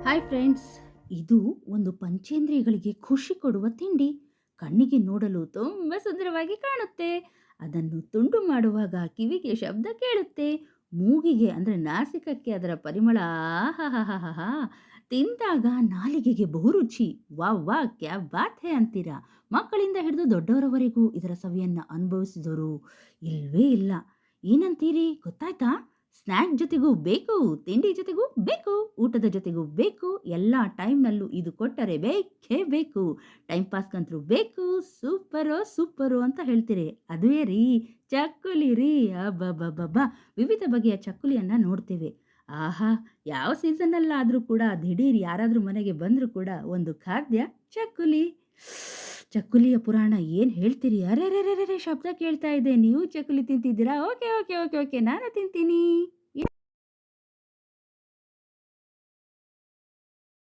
Hi friends, ಇದು ಒಂದು ಪಂಚೇಂದ್ರಿಯಗಳಿಗೆ ಖುಷಿ ಕೊಡುವ ತಿಂಡಿ. ಕಣ್ಣಿಗೆ ನೋಡಲು ತುಂಬ ಸುಂದರವಾಗಿ ಕಾಣುತ್ತೆ. ಅದನ್ನು ತುಂಡು ಮಾಡುವಾಗ ಕಿವಿಗೆ ಶಬ್ದ ಕೇಳುತ್ತೆ. ಮೂಗಿಗೆ ಅಂದರೆ ನಾಸಿಕಕ್ಕೆ ಅದರ ಪರಿಮಳ ಆಹಾಹಾಹಾಹಾ. ತಿಂದಾಗ ನಾಲಿಗೆಗೆ ಬಹುರುಚಿ. ವಾಹ್ ವಾಹ್ ಕ್ಯಾ ಬಾತ್ ಹೇ ಅಂತೀರಾ. ಮಕ್ಕಳಿಂದ ಹಿಡಿದು ದೊಡ್ಡವರವರೆಗೂ ಇದರ ಸವಿಯನ್ನು ಅನುಭವಿಸಿದವರು ಇಲ್ವೇ ಇಲ್ಲ. ಏನಂತೀರಿ ಗೊತ್ತಾಯ್ತಾ? ಸ್ನ್ಯಾಕ್ ಜೊತೆಗೂ ಬೇಕು, ತಿಂಡಿ ಜೊತೆಗೂ ಬೇಕು, ಊಟದ ಜೊತೆಗೂ ಬೇಕು, ಎಲ್ಲ ಟೈಮ್ನಲ್ಲೂ ಇದು ಕೊಟ್ಟರೆ ಬೇಕೇ ಬೇಕು. ಟೈಮ್ ಪಾಸ್ಗಂತೂ ಬೇಕು. ಸೂಪರೋ ಸೂಪರು ಅಂತ ಹೇಳ್ತೀರಿ. ಅದುವೇ ರೀ ಚಕ್ಕುಲಿ ರೀ. ಅಬ್ಬಬ್ಬಬ್ಬಬ್ಬಾ, ವಿವಿಧ ಬಗೆಯ ಚಕ್ಕುಲಿಯನ್ನು ನೋಡ್ತೇವೆ. ಆಹಾ, ಯಾವ ಸೀಸನ್ನಲ್ಲಾದರೂ ಕೂಡ ದಿಢೀರ್ ಯಾರಾದರೂ ಮನೆಗೆ ಬಂದರೂ ಕೂಡ ಒಂದು ಖಾದ್ಯ ಚಕ್ಕುಲಿ. ಚಕ್ಕುಲಿಯ ಪುರಾಣ ಏನು ಹೇಳ್ತೀರಿ? ಅರೆ ಶಬ್ದ ಕೇಳ್ತಾ ಇದೆ. ನೀವು ಚಕ್ಕುಲಿ ತಿಂತಿದ್ದೀರಾ? ಓಕೆ ಓಕೆ ಓಕೆ ಓಕೆ, ನಾನು ತಿಂತೀನಿ.